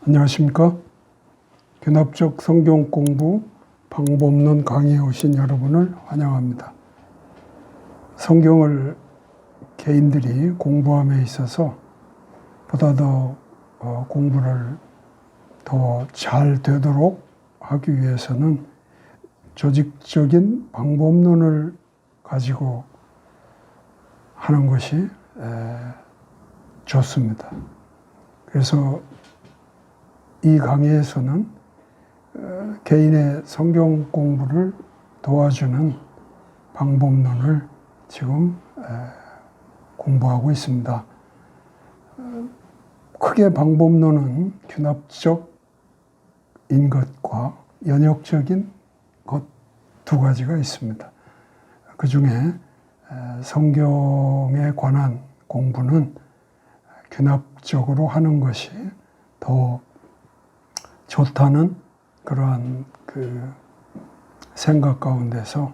안녕하십니까? 견합적 성경 공부 방법론 강의에 오신 여러분을 환영합니다. 성경을 개인들이 공부함에 있어서 보다 더 공부를 더 잘 되도록 하기 위해서는 조직적인 방법론을 가지고 하는 것이 좋습니다. 그래서 이 강의에서는 개인의 성경 공부를 도와주는 방법론을 지금 공부하고 있습니다. 크게 방법론은 균합적인 것과 연역적인 것 두 가지가 있습니다. 그 중에 성경에 관한 공부는 균합적으로 하는 것이 더 좋다는 그러한 생각 가운데서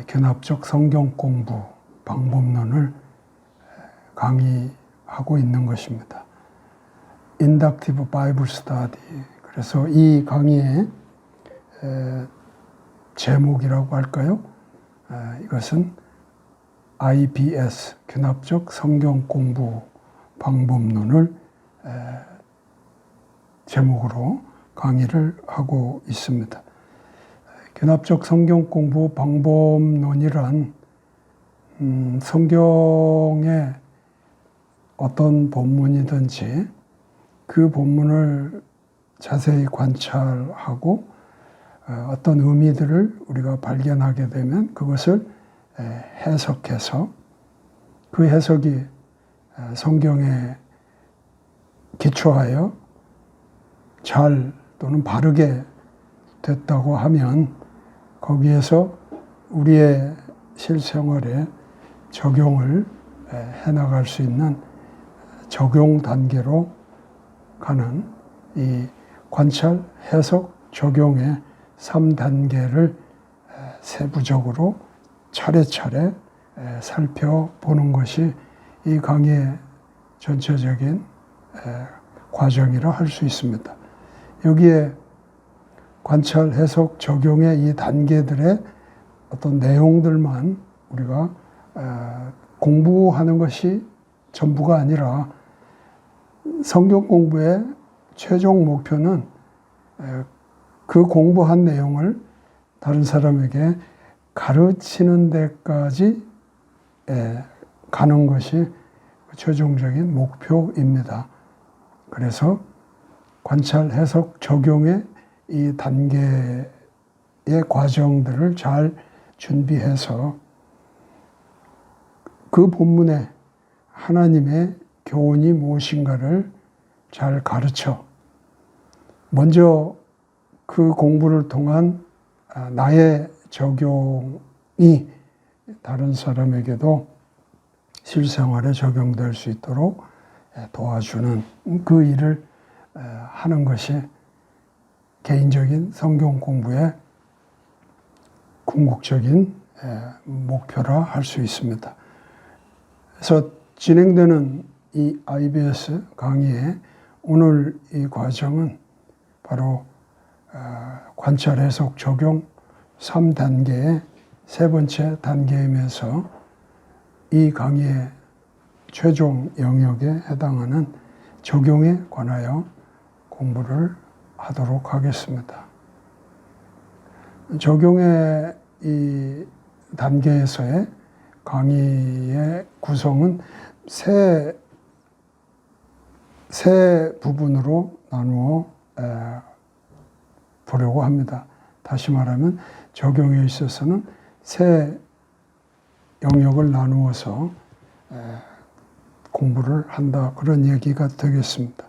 균합적 성경 공부 방법론을 강의하고 있는 것입니다. Inductive Bible Study. 그래서 이 강의의 제목이라고 할까요? 이것은 IBS, 균합적 성경 공부 방법론을 제목으로 강의를 하고 있습니다. 균합적 성경 공부 방법론이란 성경의 어떤 본문이든지 그 본문을 자세히 관찰하고 어떤 의미들을 우리가 발견하게 되면 그것을 해석해서 그 해석이 성경에 기초하여 잘 또는 바르게 됐다고 하면 거기에서 우리의 실생활에 적용을 해나갈 수 있는 적용 단계로 가는 이 관찰, 해석, 적용의 3단계를 세부적으로 차례차례 살펴보는 것이 이 강의의 전체적인 과정이라 할 수 있습니다. 여기에 관찰, 해석, 적용의 이 단계들의 어떤 내용들만 우리가 공부하는 것이 전부가 아니라 성경 공부의 최종 목표는 그 공부한 내용을 다른 사람에게 가르치는 데까지 가는 것이 최종적인 목표입니다. 그래서 관찰, 해석, 적용의 이 단계의 과정들을 잘 준비해서 그 본문에 하나님의 교훈이 무엇인가를 잘 가르쳐 먼저 그 공부를 통한 나의 적용이 다른 사람에게도 실생활에 적용될 수 있도록 도와주는 그 일을 하는 것이 개인적인 성경 공부의 궁극적인 목표라 할 수 있습니다. 그래서 진행되는 이 IBS 강의의 오늘 이 과정은 바로 관찰, 해석, 적용 3단계의 세 번째 단계이면서 이 강의의 최종 영역에 해당하는 적용에 관하여 공부를 하도록 하겠습니다. 적용의 이 단계에서의 강의의 구성은 세 부분으로 나누어 보려고 합니다. 다시 말하면 적용에 있어서는 세 영역을 나누어서 공부를 한다, 그런 얘기가 되겠습니다.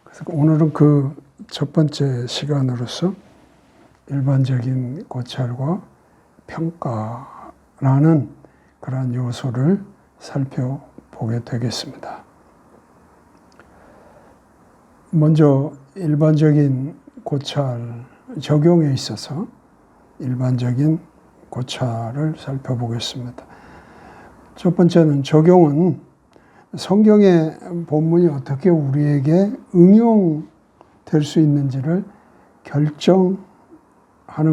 그래서 오늘은 그 첫 번째 시간으로서 일반적인 고찰과 평가라는 그런 요소를 살펴보게 되겠습니다. 먼저 일반적인 고찰, 적용에 있어서 일반적인 고찰을 살펴보겠습니다. 첫 번째는 적용은 성경의 본문이 어떻게 우리에게 응용되어 될 수 있는지를 결정하는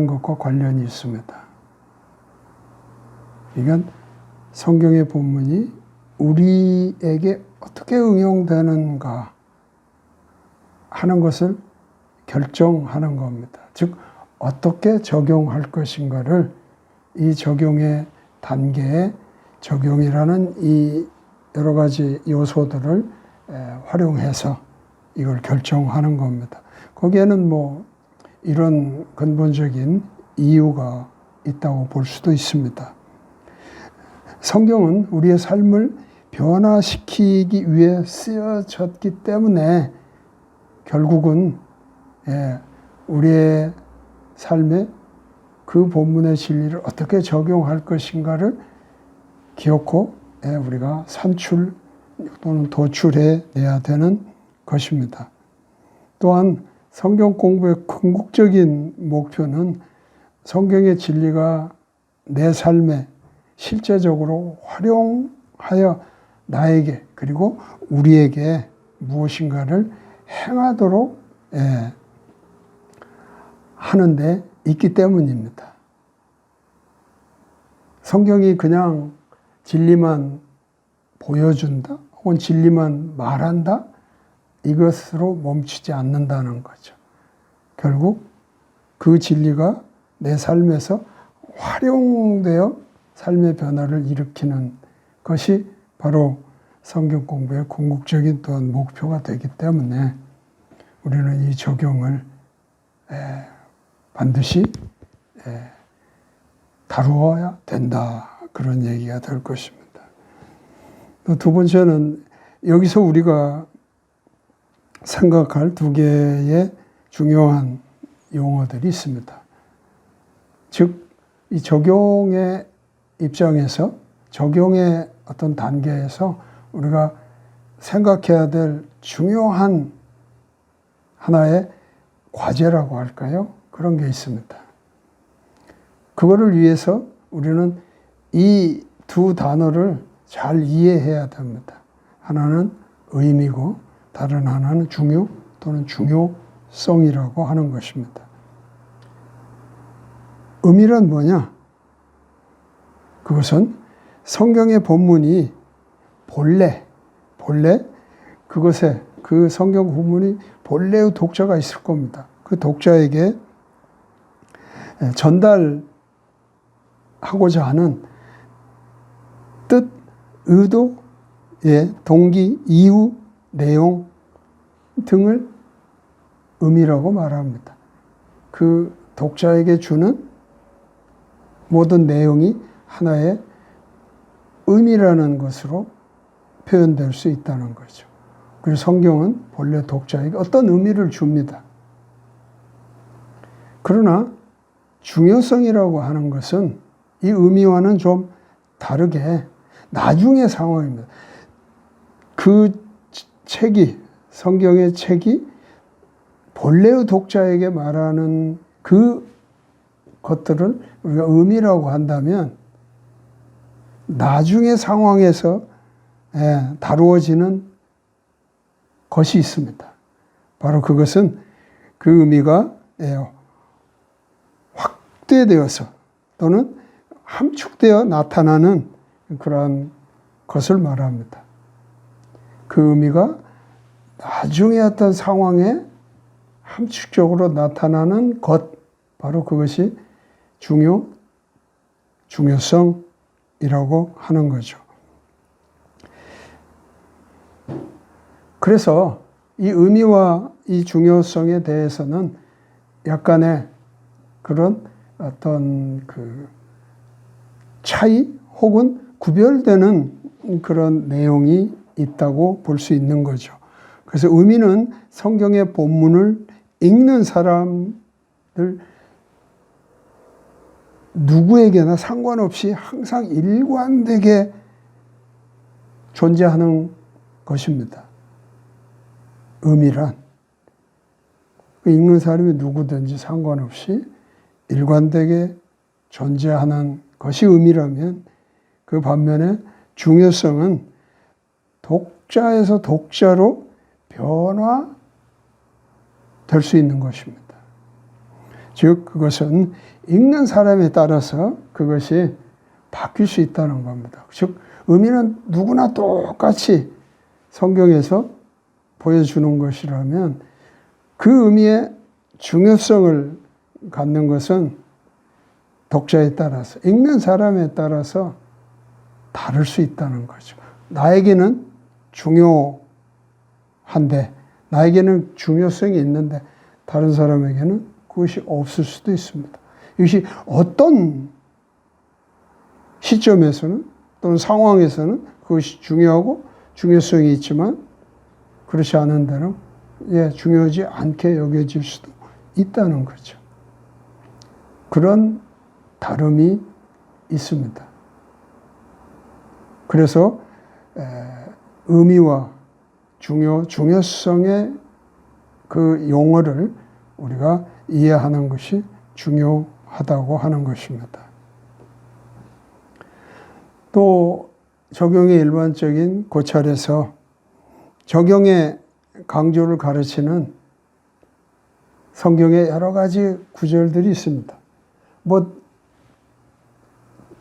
것과 관련이 있습니다. 이건 성경의 본문이 우리에게 어떻게 응용되는가 하는 것을 결정하는 겁니다. 즉 어떻게 적용할 것인가를 이 적용의 단계에 적용이라는 이 여러 가지 요소들을 활용해서 이걸 결정하는 겁니다. 거기에는 뭐 이런 근본적인 이유가 있다고 볼 수도 있습니다. 성경은 우리의 삶을 변화시키기 위해 쓰여졌기 때문에 결국은 우리의 삶에 그 본문의 진리를 어떻게 적용할 것인가를 기억고 우리가 산출 또는 도출해 내야 되는 것입니다. 또한 성경 공부의 궁극적인 목표는 성경의 진리가 내 삶에 실제적으로 활용하여 나에게 그리고 우리에게 무엇인가를 행하도록 하는데 있기 때문입니다. 성경이 그냥 진리만 보여준다 혹은 진리만 말한다 이것으로 멈추지 않는다는 거죠. 결국 그 진리가 내 삶에서 활용되어 삶의 변화를 일으키는 것이 바로 성경 공부의 궁극적인 또한 목표가 되기 때문에 우리는 이 적용을 반드시 다루어야 된다. 그런 얘기가 될 것입니다. 또 두 번째는 여기서 우리가 생각할 두 개의 중요한 용어들이 있습니다. 즉, 이 적용의 입장에서 적용의 어떤 단계에서 우리가 생각해야 될 중요한 하나의 과제라고 할까요? 그런 게 있습니다. 그거를 위해서 우리는 이 두 단어를 잘 이해해야 됩니다. 하나는 의미고 다른 하나는 중요 또는 중요성이라고 하는 것입니다. 의미란 뭐냐? 그것은 성경의 본문이 본래 그것에 그 성경 본문이 본래의 독자가 있을 겁니다. 그 독자에게 전달하고자 하는 뜻, 의도, 동기, 이유, 내용 등을 의미라고 말합니다. 그 독자에게 주는 모든 내용이 하나의 의미라는 것으로 표현될 수 있다는 거죠. 그리고 성경은 본래 독자에게 어떤 의미를 줍니다. 그러나 중요성이라고 하는 것은 이 의미와는 좀 다르게 나중의 상황입니다. 그 책이, 성경의 책이 본래의 독자에게 말하는 그 것들을 우리가 의미라고 한다면 나중의 상황에서 다루어지는 것이 있습니다. 바로 그것은 그 의미가 확대되어서 또는 함축되어 나타나는 그러한 것을 말합니다. 그 의미가 나중에 어떤 상황에 함축적으로 나타나는 것, 바로 그것이 중요성이라고 하는 거죠. 그래서 이 의미와 이 중요성에 대해서는 약간의 그런 어떤 그 차이 혹은 구별되는 그런 내용이 있다고 볼 수 있는 거죠. 그래서 의미는 성경의 본문을 읽는 사람들 누구에게나 상관없이 항상 일관되게 존재하는 것입니다. 의미란 읽는 사람이 누구든지 상관없이 일관되게 존재하는 것이 의미라면 그 반면에 중요성은 독자에서 독자로 될 수 있는 것입니다. 즉 그것은 읽는 사람에 따라서 그것이 바뀔 수 있다는 겁니다. 즉 의미는 누구나 똑같이 성경에서 보여주는 것이라면 그 의미의 중요성을 갖는 것은 독자에 따라서, 읽는 사람에 따라서 다를 수 있다는 거죠. 나에게는 중요한데, 나에게는 중요성이 있는데 다른 사람에게는 그것이 없을 수도 있습니다. 이것이 어떤 시점에서는 또는 상황에서는 그것이 중요하고 중요성이 있지만 그렇지 않은 데는 중요하지 않게 여겨질 수도 있다는 거죠. 그런 다름이 있습니다. 그래서 의미와 중요성의 그 용어를 우리가 이해하는 것이 중요하다고 하는 것입니다. 또 적용의 일반적인 고찰에서 적용의 강조를 가르치는 성경의 여러 가지 구절들이 있습니다.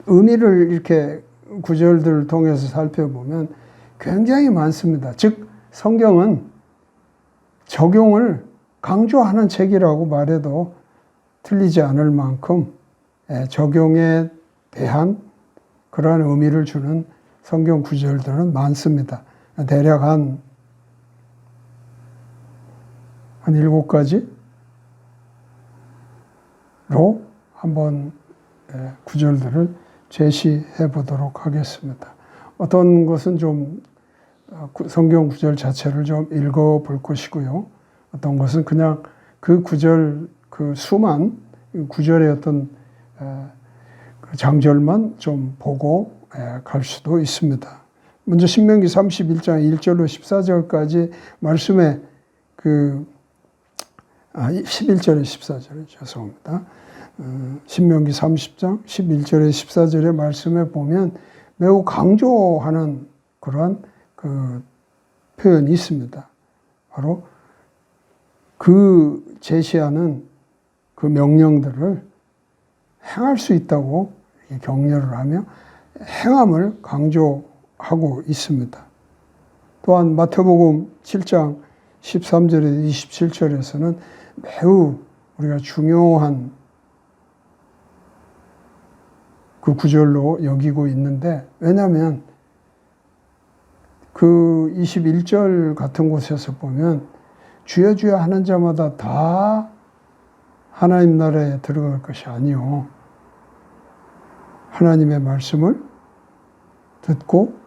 의미를 이렇게 구절들을 통해서 살펴보면 굉장히 많습니다. 즉 성경은 적용을 강조하는 책이라고 말해도 틀리지 않을 만큼 적용에 대한 그러한 의미를 주는 성경 구절들은 많습니다. 대략 한 7가지로 한번 구절들을 제시해 보도록 하겠습니다. 어떤 것은 좀 성경 구절 자체를 좀 읽어 볼 것이고요. 어떤 것은 그냥 그 구절, 그 수만 구절의 어떤 장절만 좀 보고 갈 수도 있습니다. 먼저 신명기 31장 1절로 14절까지 말씀에 11절에 14절에 죄송합니다. 신명기 30장 11절에 14절의 말씀에 보면 매우 강조하는 그러한 그 표현이 있습니다. 바로 그 제시하는 그 명령들을 행할 수 있다고 격려를 하며 행함을 강조하고 있습니다. 또한 마태복음 7장 13절에 27절에서는 매우 우리가 중요한 그 구절로 여기고 있는데, 왜냐하면 그 21절 같은 곳에서 보면 주여 주여 하는 자마다 다 하나님 나라에 들어갈 것이 아니요, 하나님의 말씀을 듣고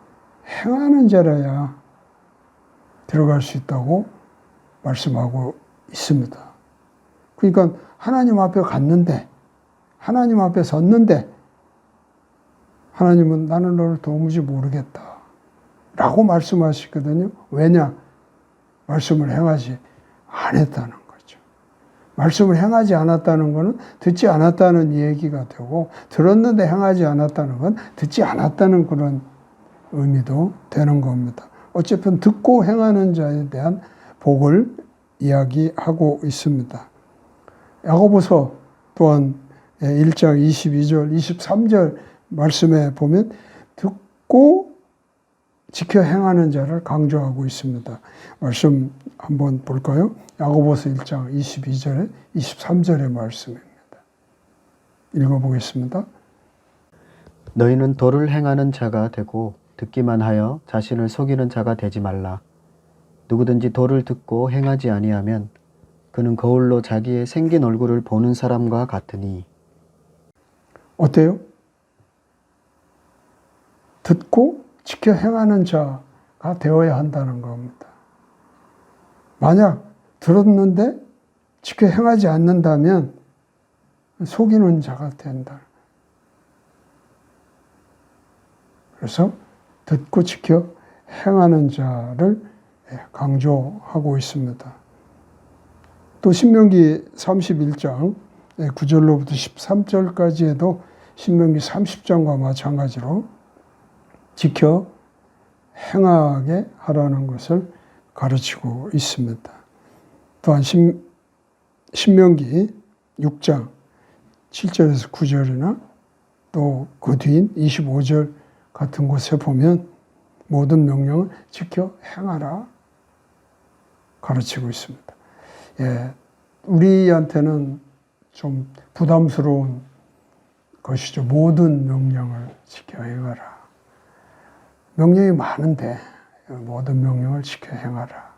행하는 자라야 들어갈 수 있다고 말씀하고 있습니다. 그러니까 하나님 앞에 갔는데, 하나님 앞에 섰는데 하나님은 나는 너를 도무지 모르겠다 라고 말씀하시거든요. 왜냐? 말씀을 행하지 않았다는 거죠. 말씀을 행하지 않았다는 것은 듣지 않았다는 얘기가 되고, 들었는데 행하지 않았다는 건 듣지 않았다는 그런 의미도 되는 겁니다. 어쨌든 듣고 행하는 자에 대한 복을 이야기하고 있습니다. 야고보서 또한 1장 22절, 23절 말씀에 보면 듣고 지켜 행하는 자를 강조하고 있습니다. 말씀 한번 볼까요? 야고보서 1장 22절에 23절의 말씀입니다. 읽어보겠습니다. 너희는 도를 행하는 자가 되고 듣기만 하여 자신을 속이는 자가 되지 말라. 누구든지 도를 듣고 행하지 아니하면 그는 거울로 자기의 생긴 얼굴을 보는 사람과 같으니. 어때요? 듣고 지켜 행하는 자가 되어야 한다는 겁니다. 만약 들었는데 지켜 행하지 않는다면 속이는 자가 된다. 그래서 듣고 지켜 행하는 자를 강조하고 있습니다. 또 신명기 31장 9절로부터 13절까지에도 신명기 30장과 마찬가지로 지켜 행하게 하라는 것을 가르치고 있습니다. 또한 신명기 6장 7절에서 9절이나 또 그 뒤인 25절 같은 곳에 보면 모든 명령을 지켜 행하라 가르치고 있습니다. 예, 우리한테는 좀 부담스러운 것이죠. 모든 명령을 지켜 행하라. 명령이 많은데 모든 명령을 지켜 행하라.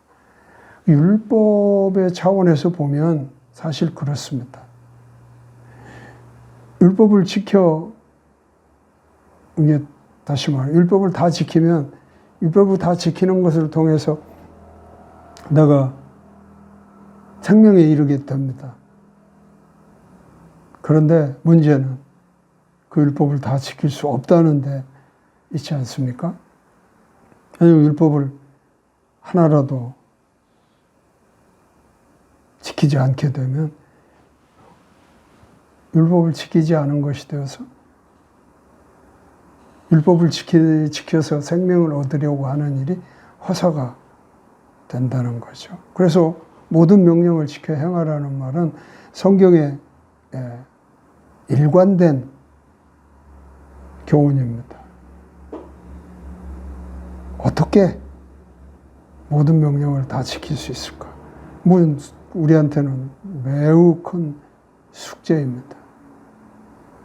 율법의 차원에서 보면 사실 그렇습니다. 율법을 지켜, 이게 다시 말해, 율법을 다 지키면, 율법을 다 지키는 것을 통해서 내가 생명에 이르게 됩니다. 그런데 문제는 그 율법을 다 지킬 수 없다는데 있지 않습니까? 왜냐하면 율법을 하나라도 지키지 않게 되면 율법을 지키지 않은 것이 되어서 율법을 지켜서 생명을 얻으려고 하는 일이 허사가 된다는 거죠. 그래서 모든 명령을 지켜 행하라는 말은 성경에 일관된 교훈입니다. 어떻게 모든 명령을 다 지킬 수 있을까? 물론 우리한테는 매우 큰 숙제입니다.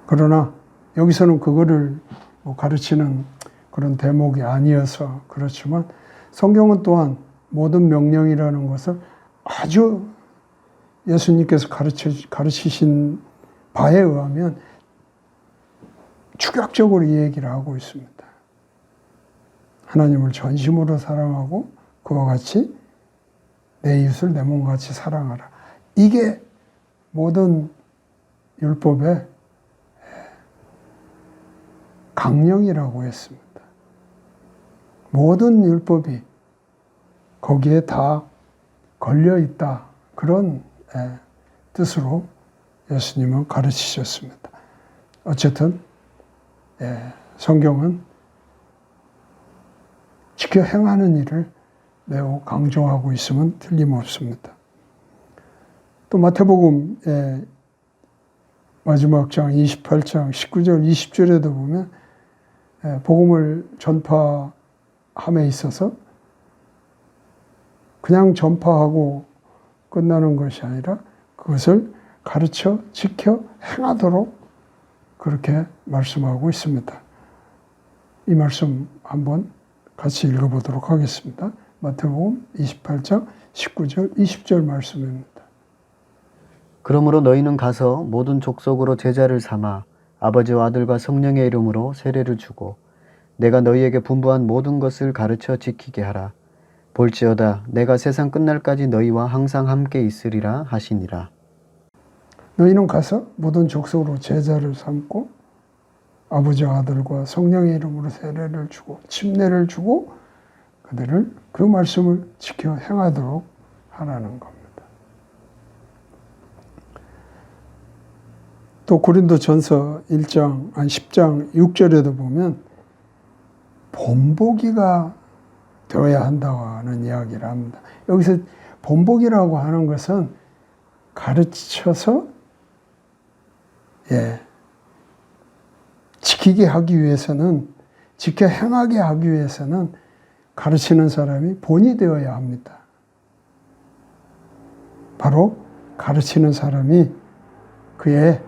그러나 여기서는 그거를 가르치는 그런 대목이 아니어서 그렇지만 성경은 또한 모든 명령이라는 것을 아주 예수님께서 가르치신 바에 의하면 축약적으로 이 얘기를 하고 있습니다. 하나님을 전심으로 사랑하고 그와 같이 내 이웃을 내 몸같이 사랑하라. 이게 모든 율법의 강령이라고 했습니다. 모든 율법이 거기에 다 걸려 있다. 그런 뜻으로 예수님은 가르치셨습니다. 어쨌든 성경은 지켜 행하는 일을 매우 강조하고 있으면 틀림없습니다. 또 마태복음 마지막 장 28장 19절 20절에도 보면 복음을 전파함에 있어서 그냥 전파하고 끝나는 것이 아니라 그것을 가르쳐 지켜 행하도록 그렇게 말씀하고 있습니다. 이 말씀 한번 같이 읽어보도록 하겠습니다. 마태복음 28장 19절 20절 말씀입니다. 그러므로 너희는 가서 모든 족속으로 제자를 삼아 아버지와 아들과 성령의 이름으로 세례를 주고 내가 너희에게 분부한 모든 것을 가르쳐 지키게 하라. 볼지어다 내가 세상 끝날까지 너희와 항상 함께 있으리라 하시니라. 너희는 가서 모든 족속으로 제자를 삼고 아버지와 아들과 성령의 이름으로 세례를 주고 침례를 주고 그들을 그 말씀을 지켜 행하도록 하라는 겁니다. 또 고린도전서 10장 6절에도 보면 본보기가 되어야 한다고 하는 이야기를 합니다. 여기서 본보기라고 하는 것은 가르쳐서 지키게 하기 위해서는 지켜 행하게 하기 위해서는 가르치는 사람이 본이 되어야 합니다. 바로 가르치는 사람이 그의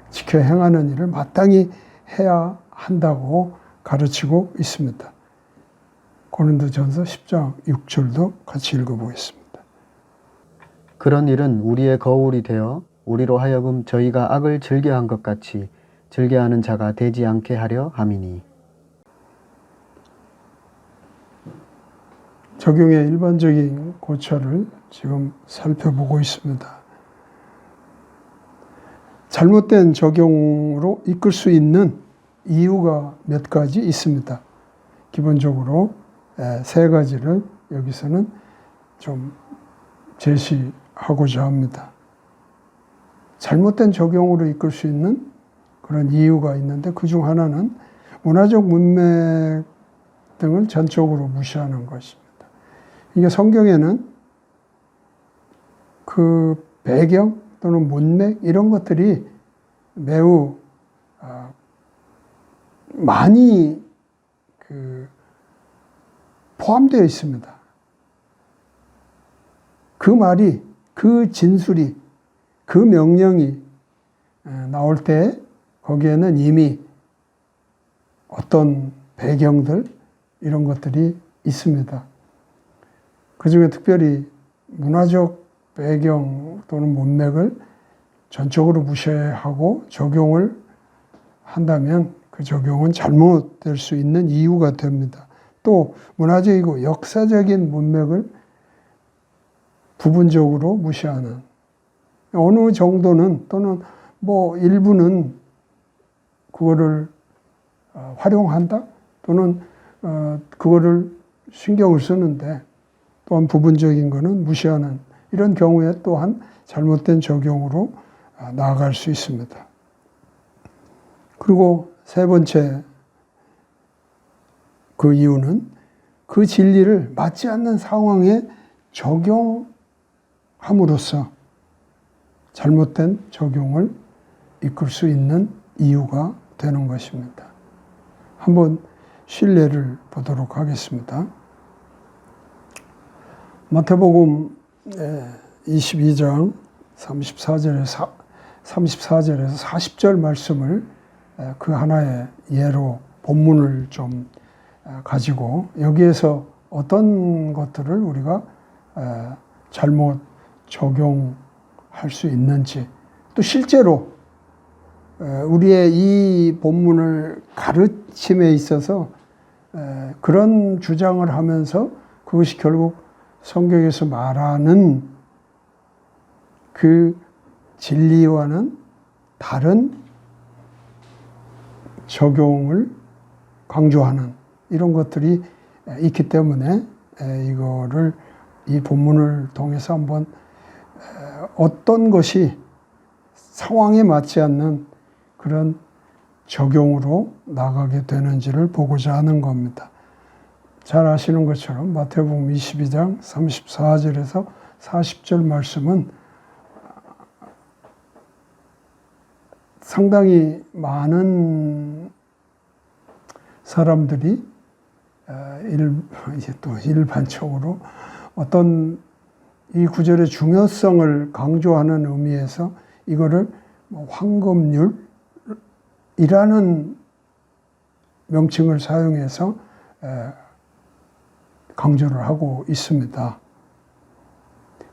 지켜 행하는 일을 마땅히 해야 한다고 가르치고 있습니다. 고린도전서 10장 6절도 같이 읽어보겠습니다. 그런 일은 우리의 거울이 되어 우리로 하여금 저희가 악을 즐겨한 것 같이 즐겨하는 자가 되지 않게 하려 함이니. 적용의 일반적인 고찰을 지금 살펴보고 있습니다. 잘못된 적용으로 이끌 수 있는 이유가 몇 가지 있습니다. 기본적으로 세 가지를 여기서는 좀 제시하고자 합니다. 잘못된 적용으로 이끌 수 있는 그런 이유가 있는데 그중 하나는 문화적 문맥 등을 전적으로 무시하는 것입니다. 이게 성경에는 그 배경 또는 문맥 이런 것들이 매우 많이 포함되어 있습니다. 그 말이, 그 진술이, 그 명령이 나올 때 거기에는 이미 어떤 배경들 이런 것들이 있습니다. 그 중에 특별히 문화적 배경 또는 문맥을 전적으로 무시하고 적용을 한다면 그 적용은 잘못될 수 있는 이유가 됩니다. 또 문화적이고 역사적인 문맥을 부분적으로 무시하는 어느 정도는 또는 뭐 일부는 그거를 활용한다 또는 그거를 신경을 쓰는데 또한 부분적인 거는 무시하는 이런 경우에 또한 잘못된 적용으로 나아갈 수 있습니다. 그리고 세 번째 그 이유는 그 진리를 맞지 않는 상황에 적용함으로써 잘못된 적용을 이끌 수 있는 이유가 되는 것입니다. 한번 실례를 보도록 하겠습니다. 마태복음 22장 34절에서 40절 말씀을 그 하나의 예로 본문을 좀 가지고 여기에서 어떤 것들을 우리가 잘못 적용할 수 있는지 또 실제로 우리의 이 본문을 가르침에 있어서 그런 주장을 하면서 그것이 결국 성경에서 말하는 그 진리와는 다른 적용을 강조하는 이런 것들이 있기 때문에 이거를 이 본문을 통해서 한번 어떤 것이 상황에 맞지 않는 그런 적용으로 나가게 되는지를 보고자 하는 겁니다. 잘 아시는 것처럼 마태복음 22장 34절에서 40절 말씀은 상당히 많은 사람들이 일반적으로 어떤 이 구절의 중요성을 강조하는 의미에서 이거를 황금률이라는 명칭을 사용해서 강조를 하고 있습니다.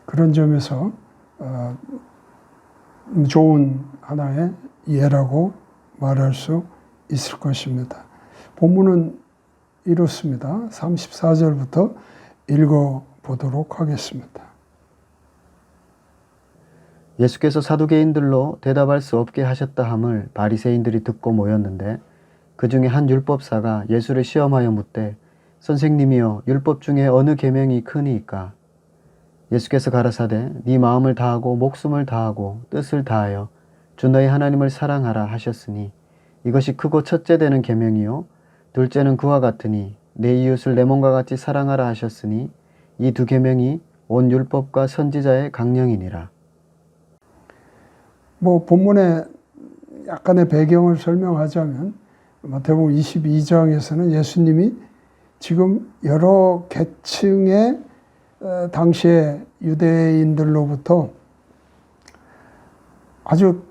그런 점에서 좋은 하나의 예라고 말할 수 있을 것입니다. 본문은 이렇습니다. 34절부터 읽어보도록 하겠습니다. 예수께서 사두개인들로 대답할 수 없게 하셨다 함을 바리새인들이 듣고 모였는데 그 중에 한 율법사가 예수를 시험하여 묻되 선생님이여 율법 중에 어느 계명이 크니이까? 예수께서 가라사대 네 마음을 다하고 목숨을 다하고 뜻을 다하여 주 너희 하나님을 사랑하라 하셨으니 이것이 크고 첫째 되는 계명이요 둘째는 그와 같으니 내 이웃을 내 몸과 같이 사랑하라 하셨으니 이 두 계명이 온 율법과 선지자의 강령이니라. 본문의 약간의 배경을 설명하자면 마태복음 22장에서는 예수님이 지금 여러 계층의 당시의 유대인들로부터 아주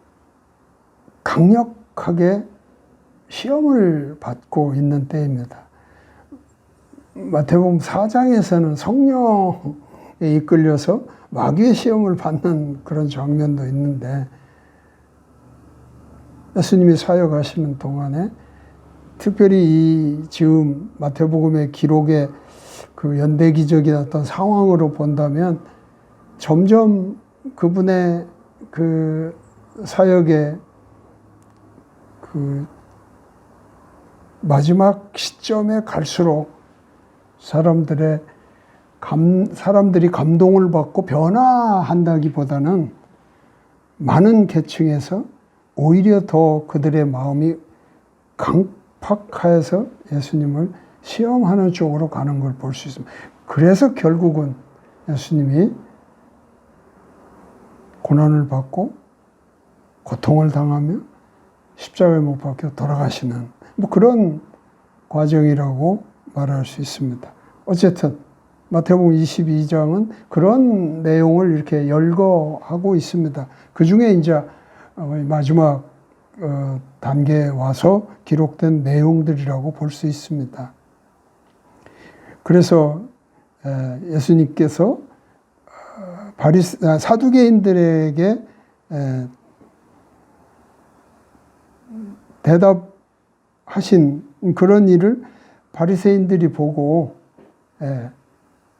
강력하게 시험을 받고 있는 때입니다. 마태복음 4장에서는 성령에 이끌려서 마귀의 시험을 받는 그런 장면도 있는데 예수님이 사역하시는 동안에 특별히 이 지금 마태복음의 기록의 그 연대기적인 어떤 상황으로 본다면 점점 그분의 그 사역의 그 마지막 시점에 갈수록 사람들이 감동을 받고 변화한다기보다는 많은 계층에서 오히려 더 그들의 마음이 강팍해서 예수님을 시험하는 쪽으로 가는 걸 볼 수 있습니다. 그래서 결국은 예수님이 고난을 받고 고통을 당하며 십자가에 못 박혀 돌아가시는 뭐 그런 과정이라고 말할 수 있습니다. 어쨌든 마태복음 22장은 그런 내용을 이렇게 열거하고 있습니다. 그 중에 이제 마지막 단계에 와서 기록된 내용들이라고 볼 수 있습니다. 그래서 예수님께서 사두개인들에게 대답하신 그런 일을 바리새인들이 보고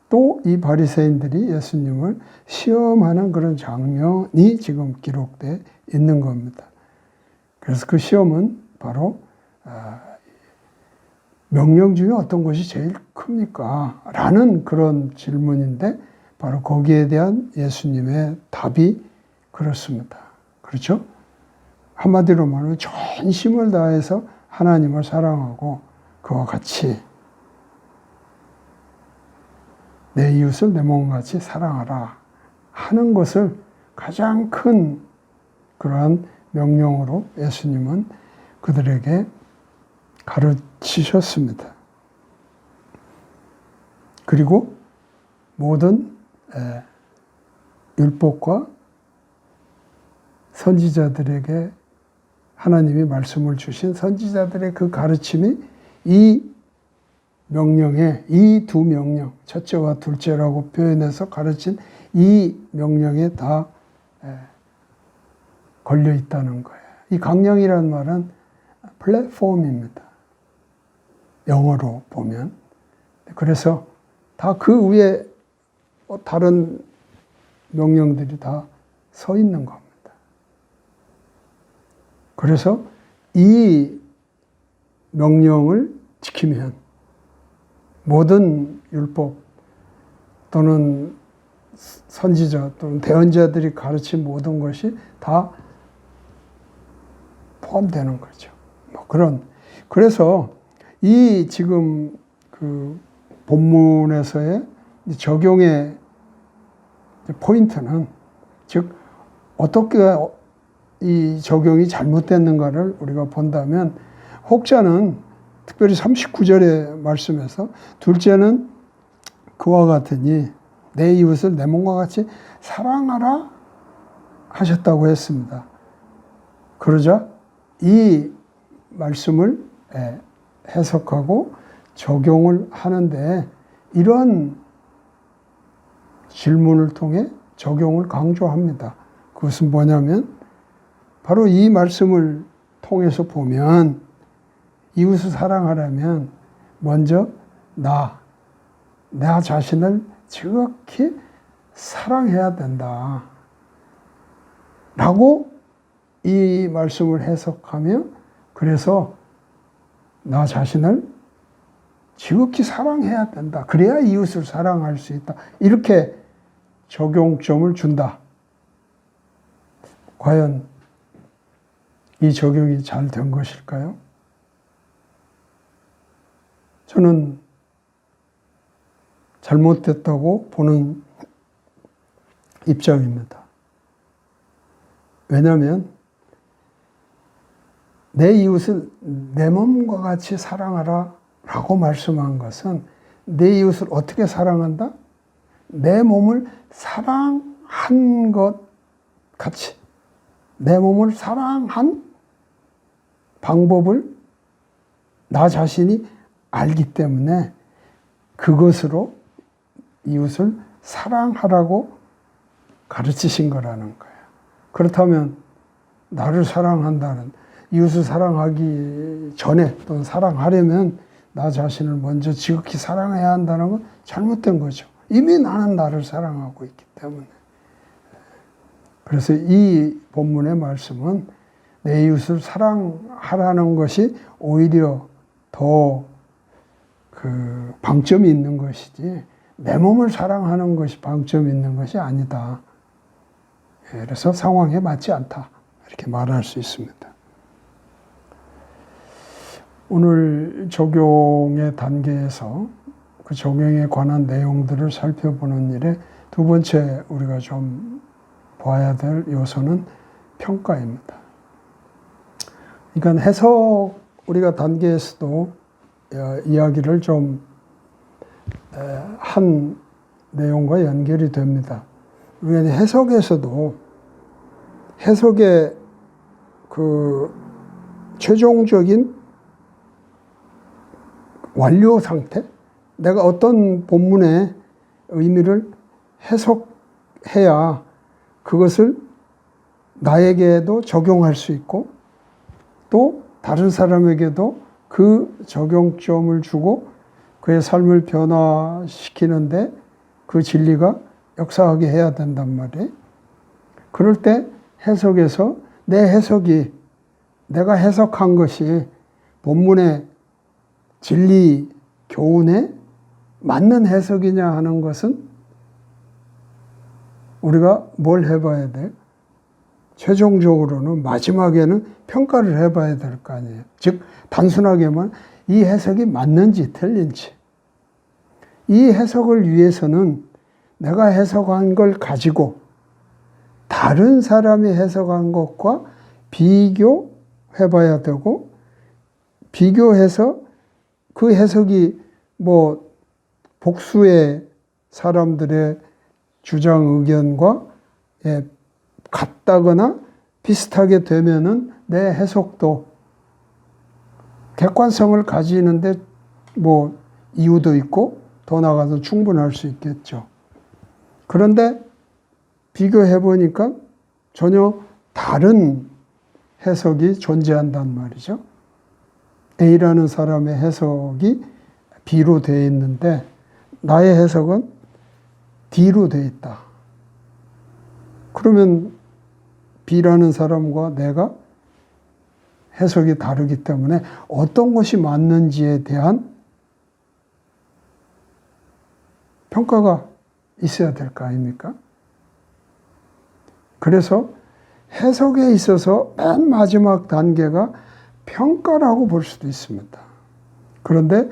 또 이 바리새인들이 예수님을 시험하는 그런 장면이 지금 기록되어 있는 겁니다. 그래서 그 시험은 바로 명령 중에 어떤 것이 제일 큽니까? 라는 그런 질문인데 바로 거기에 대한 예수님의 답이 그렇습니다. 그렇죠? 한마디로 말하면 전심을 다해서 하나님을 사랑하고 그와 같이 내 이웃을 내 몸같이 사랑하라 하는 것을 가장 큰 그러한 명령으로 예수님은 그들에게 가르치셨습니다. 그리고 모든 율법과 선지자들에게 하나님이 말씀을 주신 선지자들의 그 가르침이 이 명령에 이 두 명령, 첫째와 둘째라고 표현해서 가르친 이 명령에 다 걸려 있다는 거예요. 이 강령이라는 말은 플랫폼입니다. 영어로 보면. 그래서 다 그 위에 다른 명령들이 다 서 있는 겁니다. 그래서 이 명령을 지키면 모든 율법 또는 선지자 또는 대언자들이 가르친 모든 것이 다 포함되는 거죠. 뭐 그래서 이 지금 그 본문에서의 적용의 포인트는 즉 어떻게 이 적용이 잘못됐는가를 우리가 본다면 혹자는 특별히 39절의 말씀에서 둘째는 그와 같으니 내 이웃을 내 몸과 같이 사랑하라 하셨다고 했습니다. 그러자 이 말씀을 해석하고 적용을 하는데 이런 질문을 통해 적용을 강조합니다. 그것은 뭐냐면 바로 이 말씀을 통해서 보면 이웃을 사랑하려면 먼저 나 자신을 지극히 사랑해야 된다. 라고 이 말씀을 해석하며 그래서 나 자신을 지극히 사랑해야 된다. 그래야 이웃을 사랑할 수 있다. 이렇게 적용점을 준다. 과연 이 적용이 잘 된 것일까요? 저는 잘못됐다고 보는 입장입니다. 왜냐하면 내 이웃을 내 몸과 같이 사랑하라 라고 말씀한 것은 내 이웃을 어떻게 사랑한다? 내 몸을 사랑한 것 같이 내 몸을 사랑한 방법을 나 자신이 알기 때문에 그것으로 이웃을 사랑하라고 가르치신 거라는 거예요. 그렇다면 나를 사랑한다는 이웃을 사랑하기 전에 또는 사랑하려면 나 자신을 먼저 지극히 사랑해야 한다는 건 잘못된 거죠. 이미 나는 나를 사랑하고 있기 때문에. 그래서 이 본문의 말씀은 내 이웃을 사랑하라는 것이 오히려 더 그 방점이 있는 것이지 내 몸을 사랑하는 것이 방점이 있는 것이 아니다. 그래서 상황에 맞지 않다. 이렇게 말할 수 있습니다. 오늘 적용의 단계에서 그 적용에 관한 내용들을 살펴보는 일에 두 번째 우리가 좀 봐야 될 요소는 평가입니다. 그러니까 해석 우리가 단계에서도 이야기를 좀 한 내용과 연결이 됩니다. 우리가 해석에서도 해석의 그 최종적인 완료 상태, 내가 어떤 본문의 의미를 해석해야 그것을 나에게도 적용할 수 있고 또 다른 사람에게도 그 적용점을 주고 그의 삶을 변화시키는데 그 진리가 역사하게 해야 된단 말이에요. 그럴 때 해석에서 내 해석이 내가 해석한 것이 본문의 진리 교훈에 맞는 해석이냐 하는 것은 우리가 뭘 해봐야 돼요? 최종적으로는 마지막에는 평가를 해봐야 될 거 아니에요. 즉 단순하게만 이 해석이 맞는지 틀린지. 이 해석을 위해서는 내가 해석한 걸 가지고 다른 사람이 해석한 것과 비교해봐야 되고 비교해서 그 해석이 뭐 복수의 사람들의 주장 의견과 같다거나 비슷하게 되면은 내 해석도 객관성을 가지는데 뭐 이유도 있고 더 나아가서 충분할 수 있겠죠. 그런데 비교해 보니까 전혀 다른 해석이 존재한단 말이죠. A라는 사람의 해석이 B로 되어 있는데 나의 해석은 D로 되어 있다. 그러면 B라는 사람과 내가 해석이 다르기 때문에 어떤 것이 맞는지에 대한 평가가 있어야 될 거 아닙니까? 그래서 해석에 있어서 맨 마지막 단계가 평가라고 볼 수도 있습니다. 그런데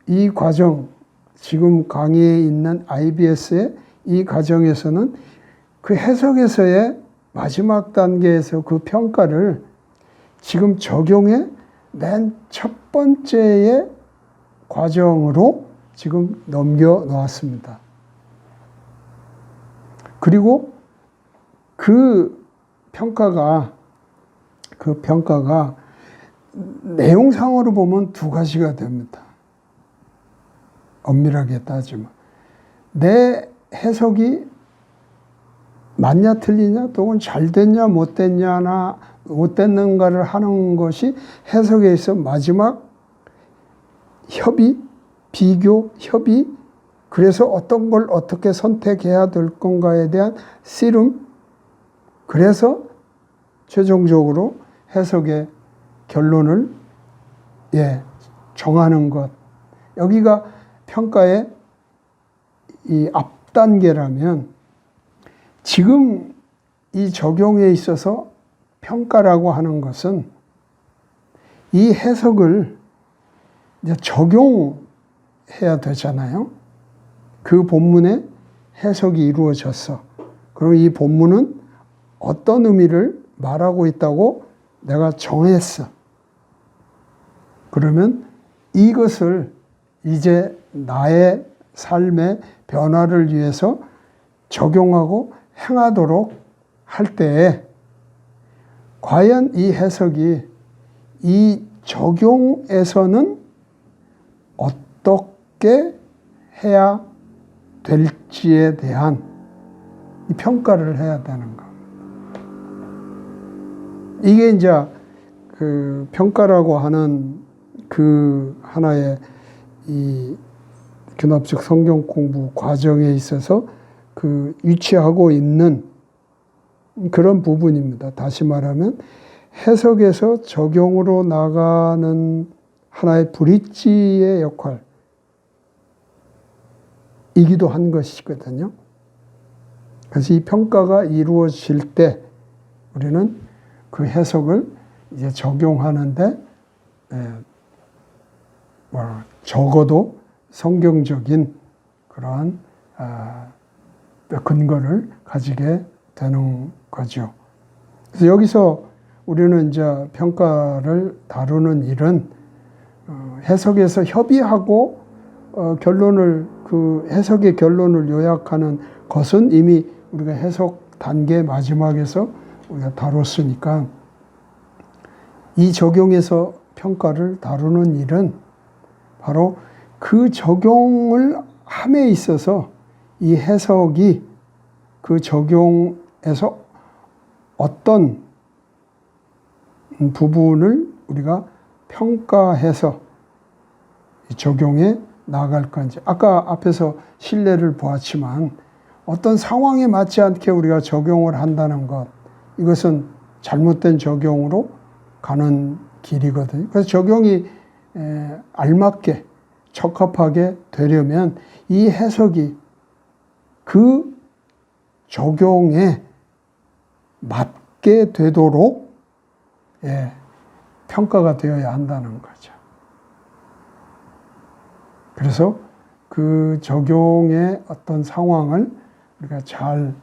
이 과정, 지금 강의에 있는 IBS의 이 과정에서는 그 해석에서의 마지막 단계에서 그 평가를 지금 적용의 맨 첫 번째의 과정으로 지금 넘겨 놓았습니다. 그리고 그 평가가 내용상으로 보면 두 가지가 됩니다. 엄밀하게 따지면. 내 해석이 맞냐 틀리냐 또는 잘 됐냐 못 됐는가를 하는 것이 해석에 있어 마지막 협의, 비교, 협의, 그래서 어떤 걸 어떻게 선택해야 될 건가에 대한 씨름, 그래서 최종적으로 해석의 결론을 정하는 것. 여기가 평가의 이 앞단계라면 지금 이 적용에 있어서 평가라고 하는 것은 이 해석을 이제 적용해야 되잖아요. 그 본문에 해석이 이루어졌어. 그리고 이 본문은 어떤 의미를 말하고 있다고 내가 정했어. 그러면 이것을 이제 나의 삶의 변화를 위해서 적용하고 행하도록 할 때에 과연 이 해석이 이 적용에서는 어떻게 해야 될지에 대한 이 평가를 해야 되는 거. 이게 이제 그 평가라고 하는 그 하나의 이 교납식 성경 공부 과정에 있어서 그 위치하고 있는 그런 부분입니다. 다시 말하면 해석에서 적용으로 나가는 하나의 브릿지의 역할이기도 한 것이거든요. 그래서 이 평가가 이루어질 때 우리는 그 해석을 이제 적용하는데 적어도 성경적인 그러한 근거를 가지게 되는 거죠. 그래서 여기서 우리는 이제 평가를 다루는 일은 해석에서 협의하고 결론을 그 해석의 결론을 요약하는 것은 이미 우리가 해석 단계 마지막에서 우리가 다뤘으니까 이 적용에서 평가를 다루는 일은 바로 그 적용을 함에 있어서 이 해석이 그 적용에서 어떤 부분을 우리가 평가해서 적용해 나갈 건지. 아까 앞에서 신뢰를 보았지만 어떤 상황에 맞지 않게 우리가 적용을 한다는 것, 이것은 잘못된 적용으로 가는 길이거든요. 그래서 적용이 알맞게 적합하게 되려면 이 해석이 그 적용에 맞게 되도록 평가가 되어야 한다는 거죠. 그래서 그 적용의 어떤 상황을 우리가 잘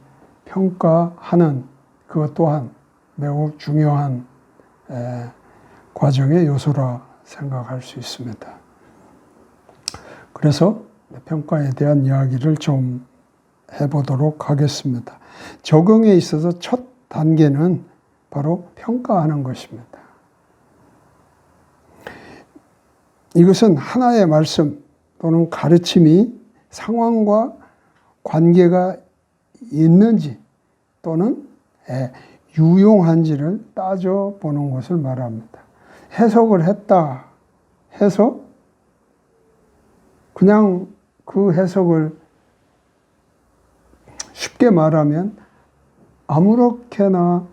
평가하는 그것 또한 매우 중요한 과정의 요소라 생각할 수 있습니다. 그래서 평가에 대한 이야기를 좀 해보도록 하겠습니다. 적용에 있어서 첫 단계는 바로 평가하는 것입니다. 이것은 하나의 말씀 또는 가르침이 상황과 관계가 있는지 또는 유용한지를 따져보는 것을 말합니다. 해석을 했다 해서 그냥 그 해석을 쉽게 말하면 아무렇게나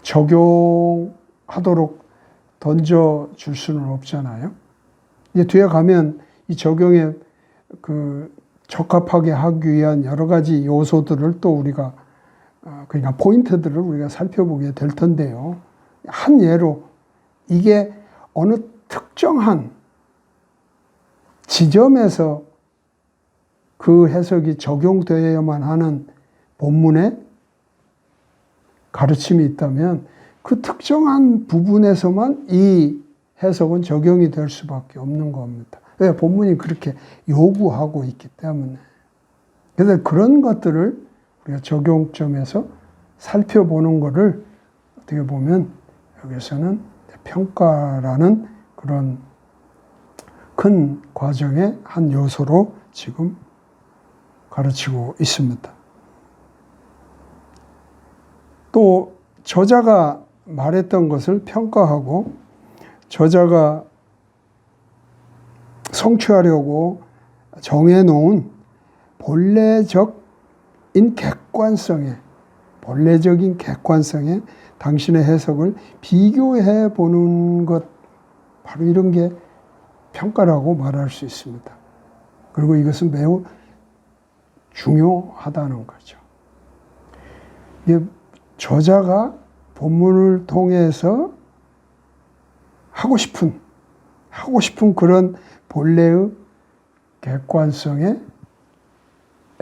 적용하도록 던져줄 수는 없잖아요. 이제 뒤에 가면 이 적용에 그 적합하게 하기 위한 여러 가지 요소들을 또 우리가 그러니까 포인트들을 우리가 살펴보게 될 텐데요. 한 예로 이게 어느 특정한 지점에서 그 해석이 적용되어야만 하는 본문에 가르침이 있다면 그 특정한 부분에서만 이 해석은 적용이 될 수밖에 없는 겁니다. 왜? 본문이 그렇게 요구하고 있기 때문에. 그래서 그런 것들을 우리가 적용점에서 살펴보는 것을 어떻게 보면 여기서는 평가라는 그런 큰 과정의 한 요소로 지금 가르치고 있습니다. 또 저자가 말했던 것을 평가하고 저자가 성취하려고 정해놓은 본래적인 객관성에 당신의 해석을 비교해 보는 것, 바로 이런 게 평가라고 말할 수 있습니다. 그리고 이것은 매우 중요하다는 거죠. 저자가 본문을 통해서 하고 싶은 그런 본래의 객관성의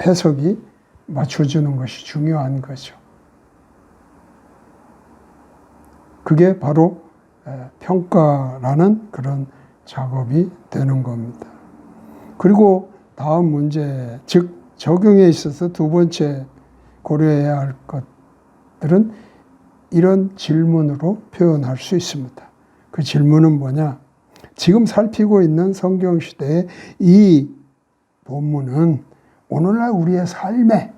해석이 맞춰주는 것이 중요한 거죠. 그게 바로 평가라는 그런 작업이 되는 겁니다. 그리고 다음 문제, 즉 적용에 있어서 두 번째 고려해야 할 것들은 이런 질문으로 표현할 수 있습니다. 그 질문은 뭐냐? 지금 살피고 있는 성경시대의 이 본문은 오늘날 우리의 삶에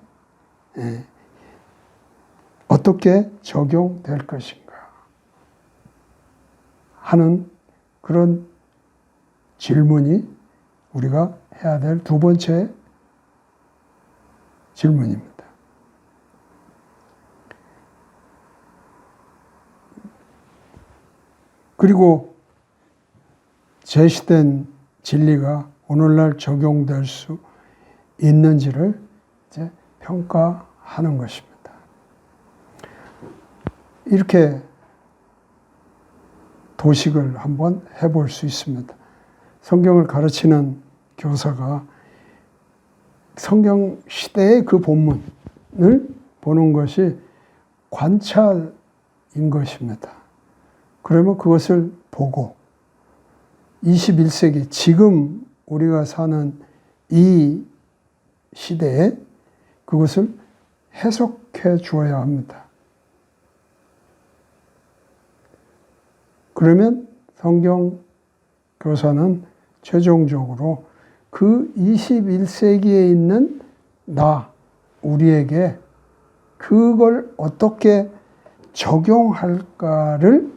어떻게 적용될 것인가 하는 그런 질문이 우리가 해야 될 두 번째 질문입니다. 그리고 제시된 진리가 오늘날 적용될 수 있는지를 이제 평가하는 것입니다. 이렇게 도식을 한번 해볼 수 있습니다. 성경을 가르치는 교사가 성경 시대의 그 본문을 보는 것이 관찰인 것입니다. 그러면 그것을 보고 21세기 지금 우리가 사는 이 시대에 그것을 해석해 주어야 합니다. 그러면 성경 교사는 최종적으로 그 21세기에 있는 우리에게 그걸 어떻게 적용할까를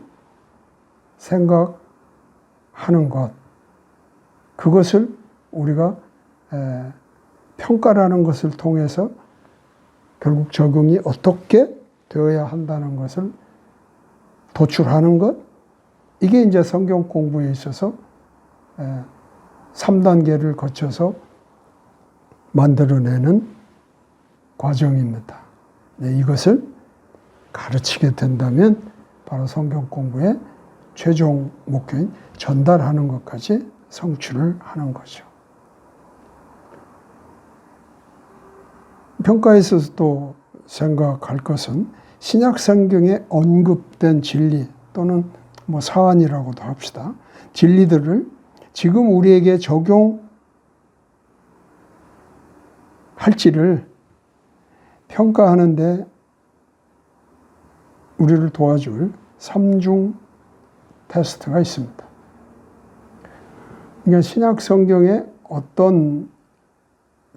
생각하는 것, 그것을 우리가 평가라는 것을 통해서 결국 적용이 어떻게 되어야 한다는 것을 도출하는 것, 이게 이제 성경 공부에 있어서 3단계를 거쳐서 만들어내는 과정입니다. 네, 이것을 가르치게 된다면 바로 성경 공부의 최종 목표인 전달하는 것까지 성취를 하는 거죠. 평가에 있어서 또 생각할 것은 신약 성경에 언급된 진리 또는 뭐 사안이라고도 합시다. 진리들을 지금 우리에게 적용할지를 평가하는데 우리를 도와줄 3중 테스트가 있습니다. 그러니까 신약 성경의 어떤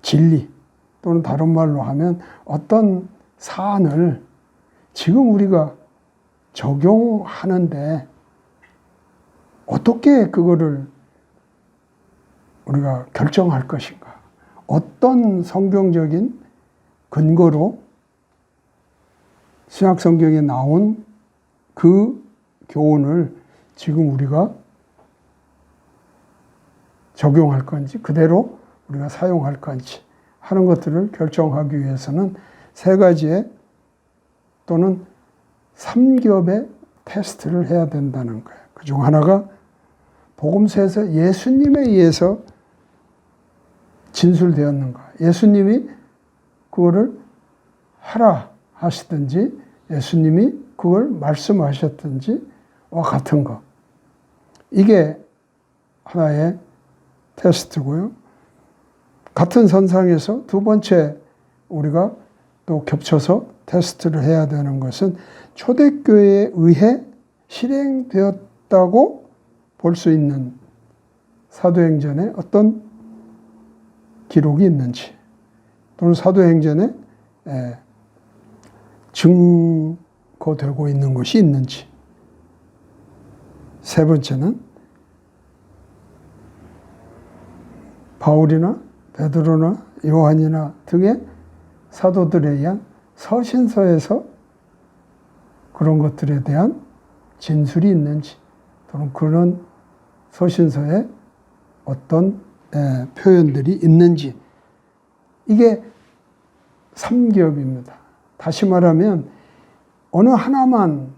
진리 또는 다른 말로 하면 어떤 사안을 지금 우리가 적용하는데 어떻게 그거를 우리가 결정할 것인가? 어떤 성경적인 근거로 신약 성경에 나온 그 교훈을 지금 우리가 적용할 건지 그대로 우리가 사용할 건지 하는 것들을 결정하기 위해서는 3가지의 또는 3겹의 테스트를 해야 된다는 거예요. 그중 하나가 복음서에서 예수님에 의해서 진술되었는가. 예수님이 그거를 하라 하시든지 예수님이 그걸 말씀하셨든지와 같은 것. 이게 하나의 테스트고요. 같은 선상에서 두 번째 우리가 또 겹쳐서 테스트를 해야 되는 것은 초대교회에 의해 실행되었다고 볼 수 있는 사도행전에 어떤 기록이 있는지 또는 사도행전에 증거되고 있는 것이 있는지. 3번째는 바울이나 베드로나 요한이나 등의 사도들에 의한 서신서에서 그런 것들에 대한 진술이 있는지 또는 그런 서신서에 어떤 표현들이 있는지. 이게 3겹입니다. 다시 말하면 어느 하나만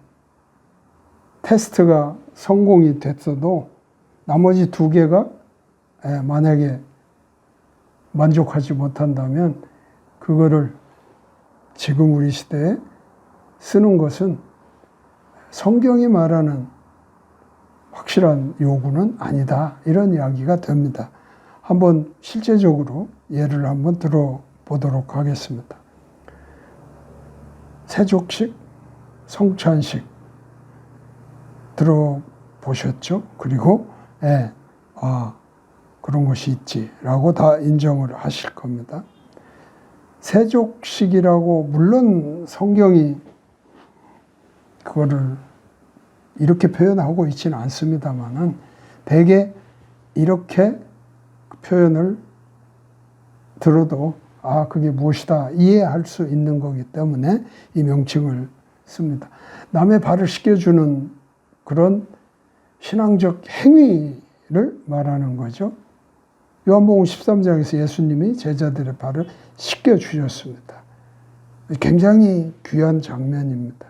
테스트가 성공이 됐어도 나머지 2개가 만약에 만족하지 못한다면 그거를 지금 우리 시대에 쓰는 것은 성경이 말하는 확실한 요구는 아니다. 이런 이야기가 됩니다. 한번 실제적으로 예를 한번 들어보도록 하겠습니다. 세족식, 성찬식 들어보셨죠? 그리고 그런 것이 있지라고 다 인정을 하실 겁니다. 세족식이라고 물론 성경이 그거를 이렇게 표현하고 있지는 않습니다만은 대개 이렇게 표현을 들어도 그게 무엇이다 이해할 수 있는 거기 때문에 이 명칭을 씁니다. 남의 발을 씻겨주는 그런 신앙적 행위를 말하는 거죠. 요한복음 13장에서 예수님이 제자들의 발을 씻겨주셨습니다. 굉장히 귀한 장면입니다.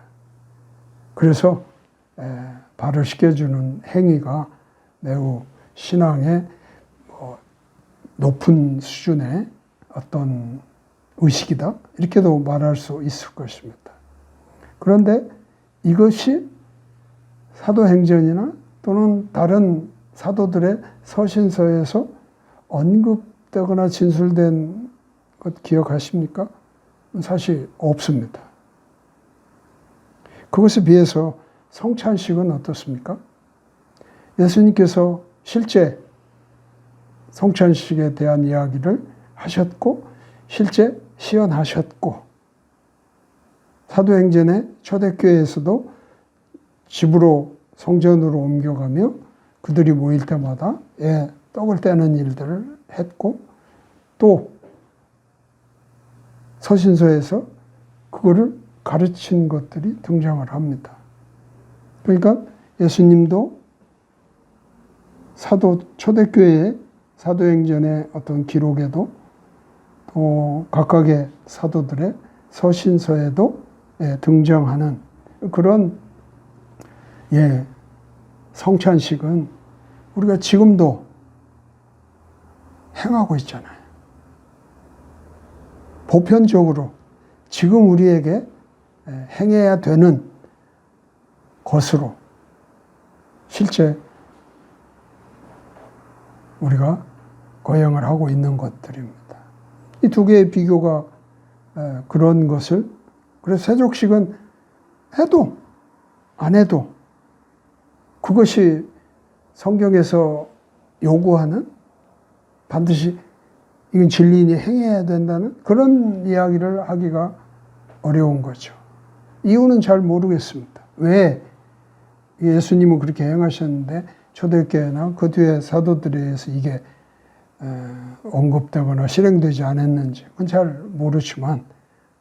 그래서 발을 씻겨주는 행위가 매우 신앙의 높은 수준의 어떤 의식이다. 이렇게도 말할 수 있을 것입니다. 그런데 이것이 사도행전이나 또는 다른 사도들의 서신서에서 언급되거나 진술된 것 기억하십니까? 사실 없습니다. 그것에 비해서 성찬식은 어떻습니까? 예수님께서 실제 성찬식에 대한 이야기를 하셨고 실제 시연하셨고 사도행전의 초대교회에서도 집으로 성전으로 옮겨가며 그들이 모일 때마다 떡을 떼는 일들을 했고 또 서신서에서 그거를 가르친 것들이 등장을 합니다. 그러니까 예수님도 초대교회의 사도행전의 어떤 기록에도 또 각각의 사도들의 서신서에도 등장하는 그런 성찬식은 우리가 지금도 행하고 있잖아요. 보편적으로 지금 우리에게 행해야 되는 것으로 실제 우리가 거행을 하고 있는 것들입니다. 이 두 개의 비교가 그런 것을 그래서 세족식은 해도 안 해도 그것이 성경에서 요구하는 반드시 이건 진리인이 행해야 된다는 그런 이야기를 하기가 어려운 거죠. 이유는 잘 모르겠습니다. 왜 예수님은 그렇게 행하셨는데 초대교회나 그 뒤에 사도들에 의해서 이게 언급되거나 실행되지 않았는지 그건 잘 모르지만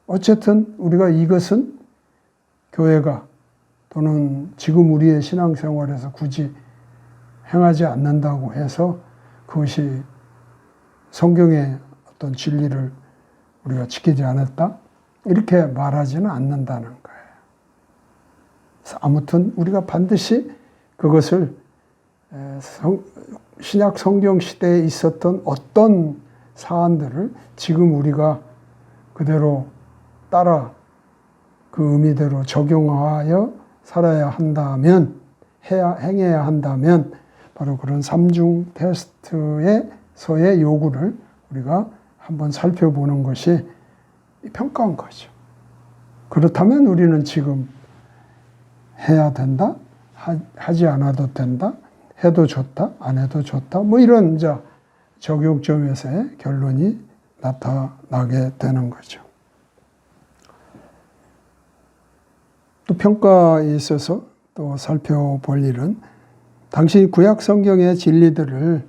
어쨌든 우리가 이것은 교회가 또는 지금 우리의 신앙생활에서 굳이 행하지 않는다고 해서 그것이 성경의 어떤 진리를 우리가 지키지 않았다? 이렇게 말하지는 않는다는 거예요. 그래서 아무튼 우리가 반드시 그것을 신약 성경 시대에 있었던 어떤 사안들을 지금 우리가 그대로 따라 그 의미대로 적용하여 살아야 한다면, 행해야 한다면 바로 그런 삼중 테스트에서의 요구를 우리가 한번 살펴보는 것이 평가한 거죠. 그렇다면 우리는 지금 해야 된다, 하지 않아도 된다, 해도 좋다, 안 해도 좋다, 뭐 이런 이제 적용점에서의 결론이 나타나게 되는 거죠. 또 평가에 있어서 또 살펴볼 일은 당시 구약 성경의 진리들을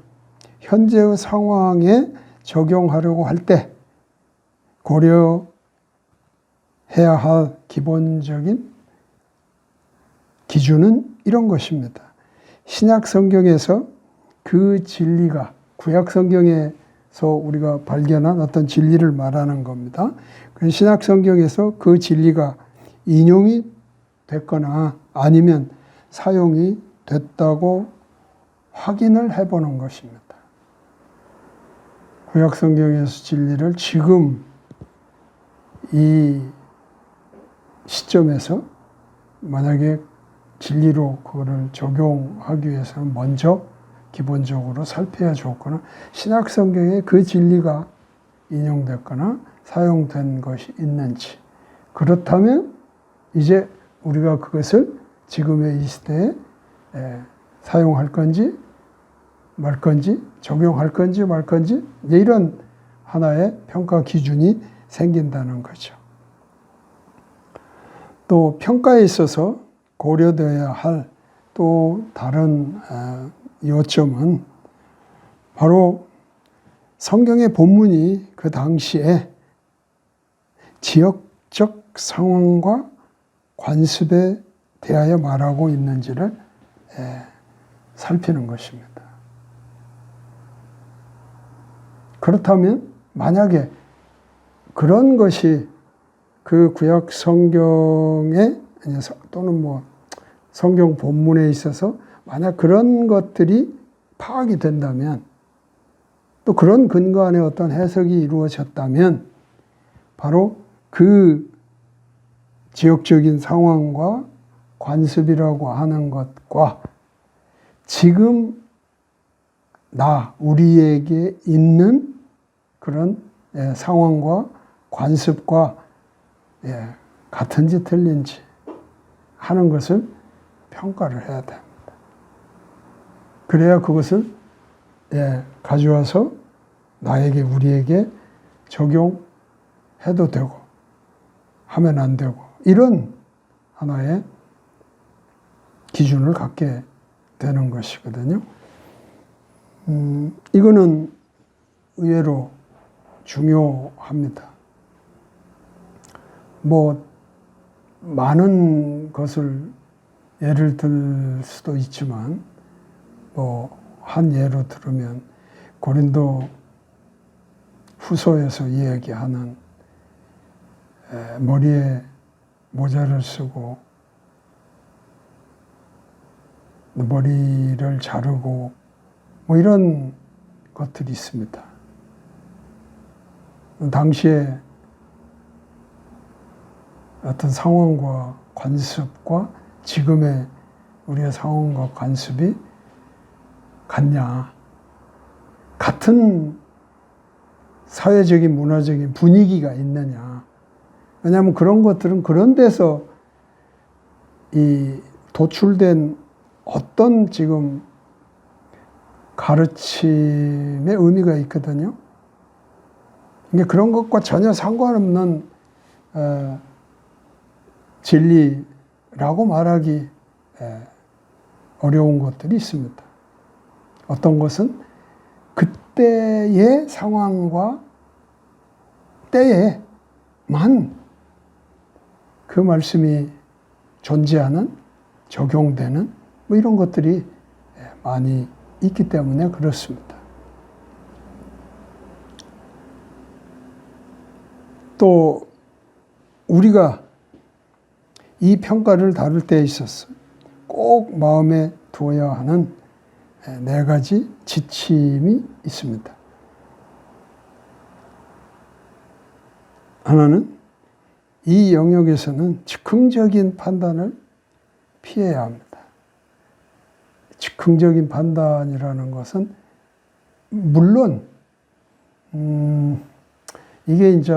현재의 상황에 적용하려고 할 때 고려해야 할 기본적인 기준은 이런 것입니다. 신약 성경에서 그 진리가 구약 성경에서 우리가 발견한 어떤 진리를 말하는 겁니다. 신약 성경에서 그 진리가 인용이 됐거나 아니면 사용이 됐다고 확인을 해보는 것입니다. 구약 성경에서 진리를 지금 이 시점에서 만약에 진리로 그거를 적용하기 위해서는 먼저 기본적으로 살펴야 좋거나 신약 성경에 그 진리가 인용됐거나 사용된 것이 있는지 그렇다면 이제 우리가 그것을 지금의 이 시대에 사용할 건지 말 건지 적용할 건지 말 건지 이런 하나의 평가 기준이 생긴다는 거죠. 또 평가에 있어서 고려되어야 할 또 다른 요점은 바로 성경의 본문이 그 당시에 지역적 상황과 관습에 대하여 말하고 있는지를 살피는 것입니다. 그렇다면 만약에 그런 것이 그 구약 성경에 또는 뭐 성경 본문에 있어서 만약 그런 것들이 파악이 된다면 또 그런 근거 안에 어떤 해석이 이루어졌다면 바로 그 지역적인 상황과 관습이라고 하는 것과 지금 우리에게 있는 그런 상황과 관습과 같은지 틀린지 하는 것을 평가를 해야 됩니다. 그래야 그것을 가져와서 나에게, 우리에게 적용해도 되고 하면 안 되고 이런 하나의 기준을 갖게 되는 것이거든요. 이거는 의외로 중요합니다. 뭐 많은 것을 예를 들 수도 있지만 한 예로 들으면 고린도 후서에서 이야기하는 머리에 모자를 쓰고 머리를 자르고 이런 것들이 있습니다. 당시에 어떤 상황과 관습과 지금의 우리의 상황과 관습이 같냐? 같은 사회적인 문화적인 분위기가 있느냐? 왜냐하면 그런 것들은 그런 데서 이 도출된 어떤 지금 가르침의 의미가 있거든요. 이게 그런 것과 전혀 상관없는 진리라고 말하기 어려운 것들이 있습니다. 어떤 것은 그때의 상황과 때에만 그 말씀이 존재하는, 적용되는 이런 것들이 많이 있기 때문에 그렇습니다. 또 우리가 이 평가를 다룰 때에 있어서 꼭 마음에 두어야 하는 4가지 지침이 있습니다. 하나는 이 영역에서는 즉흥적인 판단을 피해야 합니다. 즉흥적인 판단이라는 것은 물론 이게 이제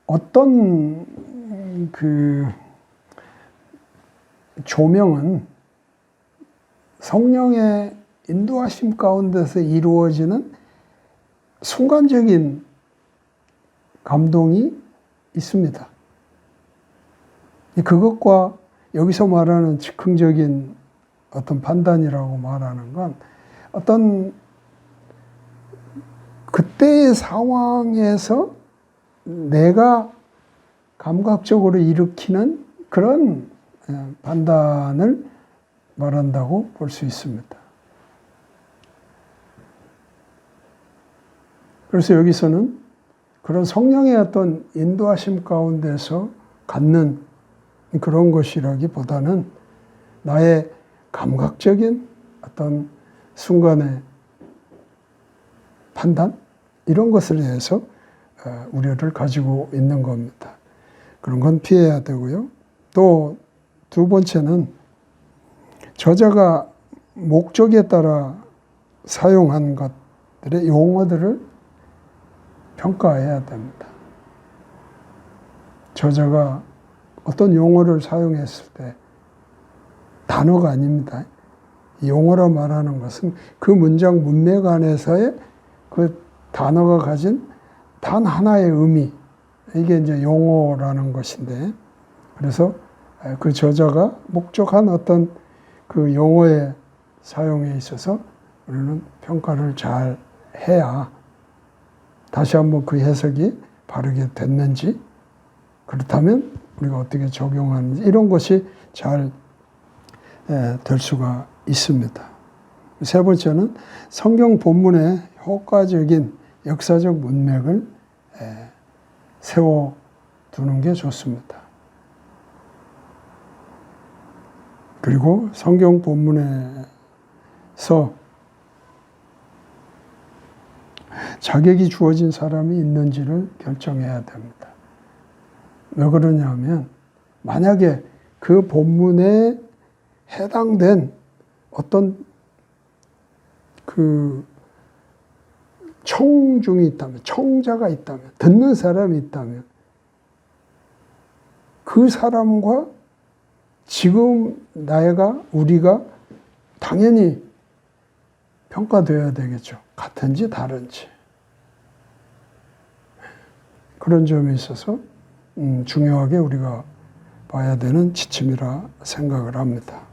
어떤 그 조명은 성령의 인도하심 가운데서 이루어지는 순간적인 감동이 있습니다. 그것과 여기서 말하는 즉흥적인 어떤 판단이라고 말하는 건 어떤 그때의 상황에서 내가 감각적으로 일으키는 그런 판단을 말한다고 볼 수 있습니다. 그래서 여기서는 그런 성령의 어떤 인도하심 가운데서 갖는 그런 것이라기보다는 나의 감각적인 어떤 순간의 판단 이런 것에 대해서 우려를 가지고 있는 겁니다. 그런 건 피해야 되고요. 또 두 번째는 저자가 목적에 따라 사용한 것들의 용어들을 평가해야 됩니다. 저자가 어떤 용어를 사용했을 때 단어가 아닙니다. 용어로 말하는 것은 그 문장 문맥 안에서의 그 단어가 가진 단 하나의 의미, 이게 이제 용어라는 것인데, 그래서 그 저자가 목적한 어떤 그 용어의 사용에 있어서 우리는 평가를 잘 해야 다시 한번 그 해석이 바르게 됐는지, 그렇다면 우리가 어떻게 적용하는지 이런 것이 잘 될 수가 있습니다. 세 번째는 성경 본문의 효과적인 역사적 문맥을 세워두는 게 좋습니다. 그리고 성경 본문에서 자격이 주어진 사람이 있는지를 결정해야 됩니다. 왜 그러냐면 만약에 그 본문에 해당된 어떤 그 청중이 있다면, 청자가 있다면, 듣는 사람이 있다면 그 사람과 지금 우리가 당연히 평가되어야 되겠죠. 같은지 다른지. 그런 점에 있어서 중요하게 우리가 봐야 되는 지침이라 생각을 합니다.